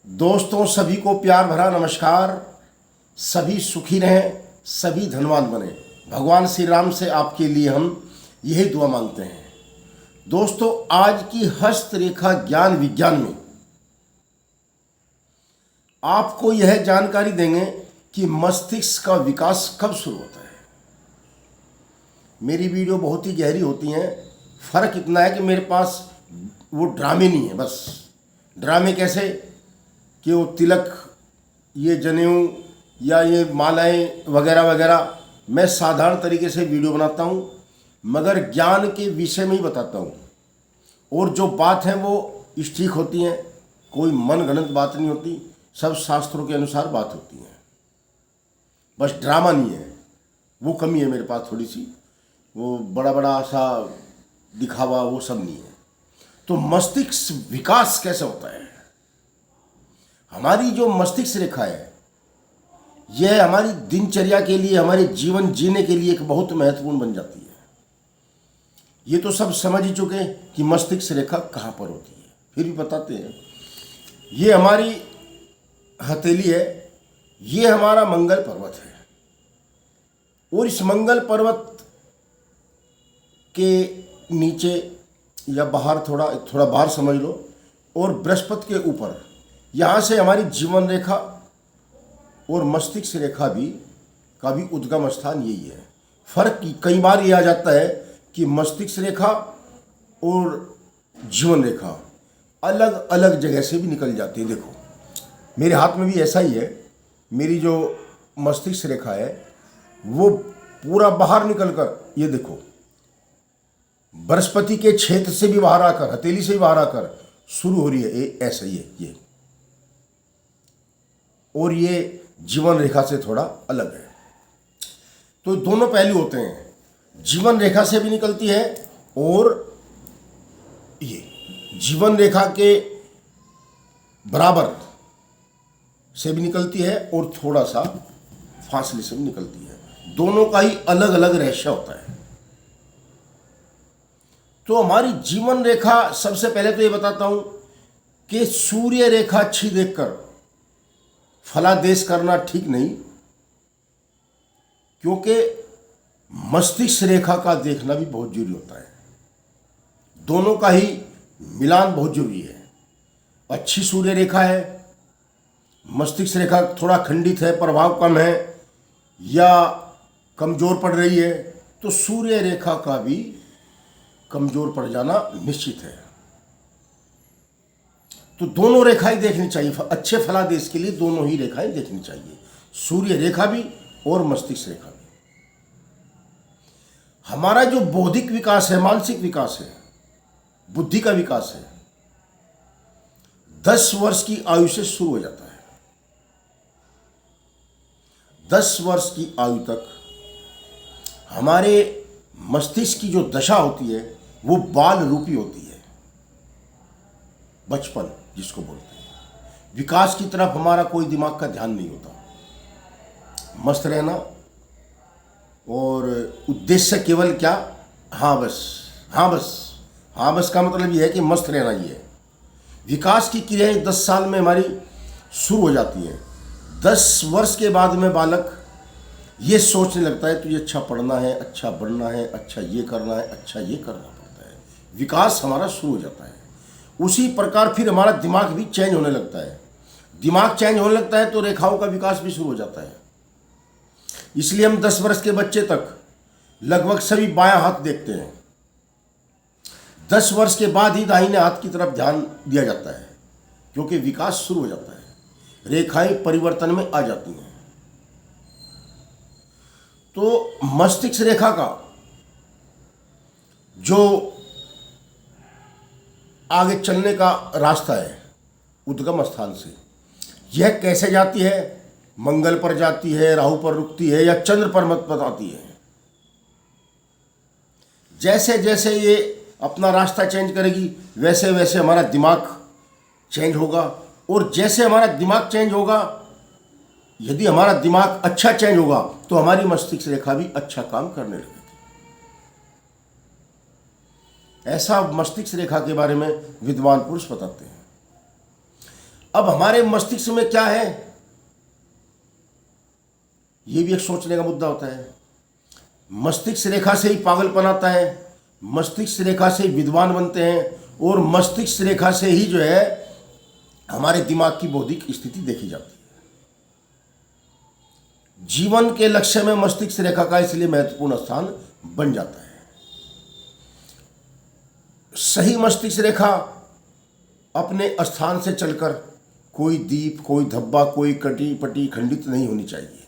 दोस्तों सभी को प्यार भरा नमस्कार। सभी सुखी रहें, सभी धनवान बने। भगवान श्री राम से आपके लिए हम यही दुआ मांगते हैं। दोस्तों आज की हस्तरेखा ज्ञान विज्ञान में आपको यह जानकारी देंगे कि मस्तिष्क का विकास कब शुरू होता है। मेरी वीडियो बहुत ही गहरी होती हैं। फ़र्क इतना है कि मेरे पास वो ड्रामे नहीं है। बस ड्रामे कैसे कि वो तिलक, ये जनेऊ या ये मालाएं वगैरह वगैरह, मैं साधारण तरीके से वीडियो बनाता हूँ, मगर ज्ञान के विषय में ही बताता हूँ। और जो बात है वो ठीक होती हैं, कोई मन गणित बात नहीं होती, सब शास्त्रों के अनुसार बात होती है। बस ड्रामा नहीं है, वो कमी है मेरे पास थोड़ी सी। वो बड़ा बड़ा सा दिखावा वो सब नहीं है। तो मस्तिष्क विकास कैसे होता है? हमारी जो मस्तिष्क रेखा है यह हमारी दिनचर्या के लिए, हमारे जीवन जीने के लिए एक बहुत महत्वपूर्ण बन जाती है। ये तो सब समझ ही चुके हैं कि मस्तिष्क रेखा कहाँ पर होती है, फिर भी बताते हैं। ये हमारी हथेली है, ये हमारा मंगल पर्वत है, और इस मंगल पर्वत के नीचे या बाहर, थोड़ा बाहर समझ लो, और बृहस्पति के ऊपर, यहाँ से हमारी जीवन रेखा और मस्तिष्क रेखा का भी उद्गम स्थान यही है। फर्क कई बार ये आ जाता है कि मस्तिष्क रेखा और जीवन रेखा अलग अलग जगह से भी निकल जाती है। देखो मेरे हाथ में भी ऐसा ही है। मेरी जो मस्तिष्क रेखा है वो पूरा बाहर निकल कर, ये देखो, बृहस्पति के क्षेत्र से भी बाहर आकर, हथेली से भी बाहर आकर शुरू हो रही है। ऐसा ही है ये, और ये जीवन रेखा से थोड़ा अलग है। तो दोनों पहलू होते हैं, जीवन रेखा से भी निकलती है और ये जीवन रेखा के बराबर से भी निकलती है, और थोड़ा सा फासले से भी निकलती है। दोनों का ही अलग अलग रहस्य होता है। तो हमारी जीवन रेखा, सबसे पहले तो ये बताता हूं कि सूर्य रेखा अच्छी देखकर फलादेश करना ठीक नहीं, क्योंकि मस्तिष्क रेखा का देखना भी बहुत जरूरी होता है। दोनों का ही मिलान बहुत जरूरी है। अच्छी सूर्य रेखा है, मस्तिष्क रेखा थोड़ा खंडित है, प्रभाव कम है या कमजोर पड़ रही है, तो सूर्य रेखा का भी कमजोर पड़ जाना निश्चित है। तो दोनों रेखाएं देखनी चाहिए। अच्छे फलादेश के लिए दोनों ही रेखाएं देखनी चाहिए, सूर्य रेखा भी और मस्तिष्क रेखा भी। हमारा जो बौद्धिक विकास है, मानसिक विकास है, बुद्धि का विकास है, 10 वर्ष की आयु से शुरू हो जाता है। 10 वर्ष की आयु तक हमारे मस्तिष्क की जो दशा होती है वो बाल रूपी होती है, बचपन जिसको बोलते हैं। विकास की तरफ हमारा कोई दिमाग का ध्यान नहीं होता। मस्त रहना, और उद्देश्य केवल क्या, हाँ बस, हाँ बस, हाँ बस का मतलब ये है कि मस्त रहना ही है। विकास की क्रियाएं 10 साल में हमारी शुरू हो जाती हैं। 10 वर्ष के बाद में बालक ये सोचने लगता है तुझे अच्छा पढ़ना है, अच्छा बढ़ना है, अच्छा ये करना है, अच्छा ये करना पड़ता है। विकास हमारा शुरू हो जाता है। उसी प्रकार फिर हमारा दिमाग भी चेंज होने लगता है। दिमाग चेंज होने लगता है तो रेखाओं का विकास भी शुरू हो जाता है। इसलिए हम 10 वर्ष के बच्चे तक लगभग सभी बायां हाथ देखते हैं। 10 वर्ष के बाद ही दाहिने हाथ की तरफ ध्यान दिया जाता है, क्योंकि विकास शुरू हो जाता है, रेखाएं परिवर्तन में आ जाती हैं। तो मस्तिष्क रेखा का जो आगे चलने का रास्ता है उद्गम स्थान से, यह कैसे जाती है? मंगल पर जाती है, राहु पर रुकती है, या चंद्र पर मत बताती है। जैसे जैसे ये अपना रास्ता चेंज करेगी वैसे वैसे हमारा दिमाग चेंज होगा, और जैसे हमारा दिमाग चेंज होगा, यदि हमारा दिमाग अच्छा चेंज होगा तो हमारी मस्तिष्क रेखा भी अच्छा काम करने लगेगी। ऐसा मस्तिष्क रेखा के बारे में विद्वान पुरुष बताते हैं। अब हमारे मस्तिष्क में क्या है, ये भी एक सोचने का मुद्दा होता है। मस्तिष्क रेखा से ही पागलपन आता है, मस्तिष्क रेखा से ही विद्वान बनते हैं, और मस्तिष्क रेखा से ही जो है हमारे दिमाग की बौद्धिक स्थिति देखी जाती है। जीवन के लक्ष्य में मस्तिष्क रेखा का इसलिए महत्वपूर्ण स्थान बन जाता है। सही मस्तिष्क रेखा अपने स्थान से चलकर कोई दीप, कोई धब्बा, कोई कटी पटी खंडित नहीं होनी चाहिए।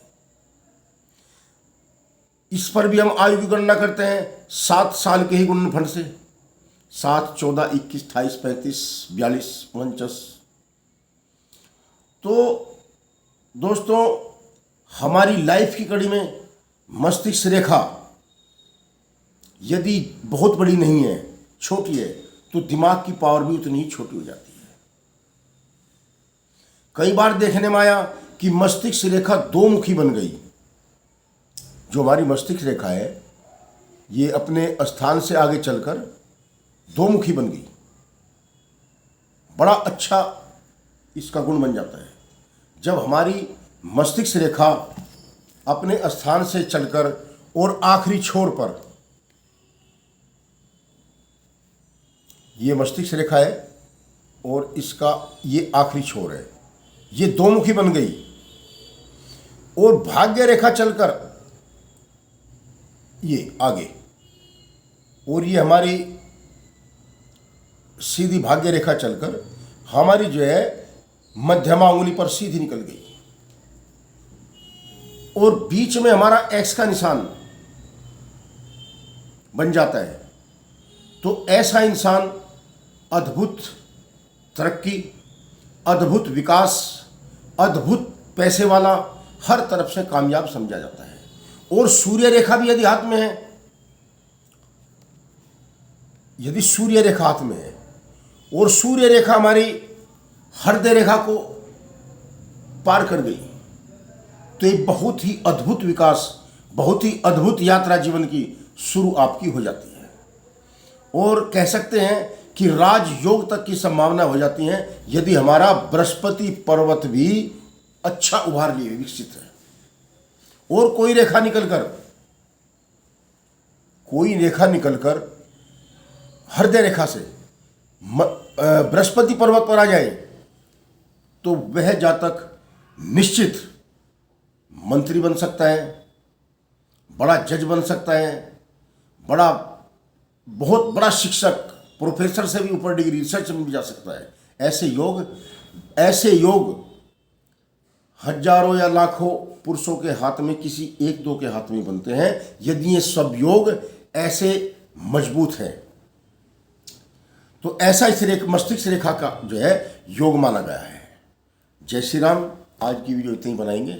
इस पर भी हम आयु की गणना करते हैं 7 साल के ही गुणनफल से, 7, 14, 21, 28, 35, 42, 49। तो दोस्तों, हमारी लाइफ की कड़ी में मस्तिष्क रेखा यदि बहुत बड़ी नहीं है, छोटी है, तो दिमाग की पावर भी उतनी ही छोटी हो जाती है। कई बार देखने में आया कि मस्तिष्क रेखा 2 मुखी बन गई। जो हमारी मस्तिष्क रेखा है ये अपने स्थान से आगे चलकर 2 मुखी बन गई। बड़ा अच्छा इसका गुण बन जाता है जब हमारी मस्तिष्क रेखा अपने स्थान से चलकर और आखिरी छोर पर, ये मस्तिष्क रेखा है और इसका ये आखिरी छोर है, ये 2 मुखी बन गई। और भाग्य रेखा चलकर ये आगे, और ये हमारी सीधी भाग्य रेखा चलकर हमारी जो है मध्यमा उंगली पर सीधी निकल गई, और बीच में हमारा एक्स का निशान बन जाता है। तो ऐसा इंसान अद्भुत तरक्की, अद्भुत विकास, अद्भुत पैसे वाला, हर तरफ से कामयाब समझा जाता है। और सूर्य रेखा भी यदि हाथ में है, यदि सूर्य रेखा हाथ में है और सूर्य रेखा हमारी हृदय रेखा को पार कर गई, तो एक बहुत ही अद्भुत विकास, बहुत ही अद्भुत यात्रा जीवन की शुरू आपकी हो जाती है। और कह सकते हैं कि राजयोग तक की संभावना हो जाती है यदि हमारा बृहस्पति पर्वत भी अच्छा उभार लिए विकसित है। और कोई रेखा निकलकर हृदय रेखा से बृहस्पति पर्वत पर आ जाए, तो वह जातक निश्चित मंत्री बन सकता है, बड़ा जज बन सकता है, बहुत बड़ा शिक्षक, प्रोफेसर से भी ऊपर डिग्री, रिसर्च में भी जा सकता है। ऐसे योग हजारों या लाखों पुरुषों के हाथ में किसी 1-2 के हाथ में बनते हैं, यदि ये सब योग ऐसे मजबूत हैं। तो ऐसा इस मस्तिष्क रेखा का जो है योग माना गया है। जय श्री राम। आज की वीडियो इतनी बनाएंगे।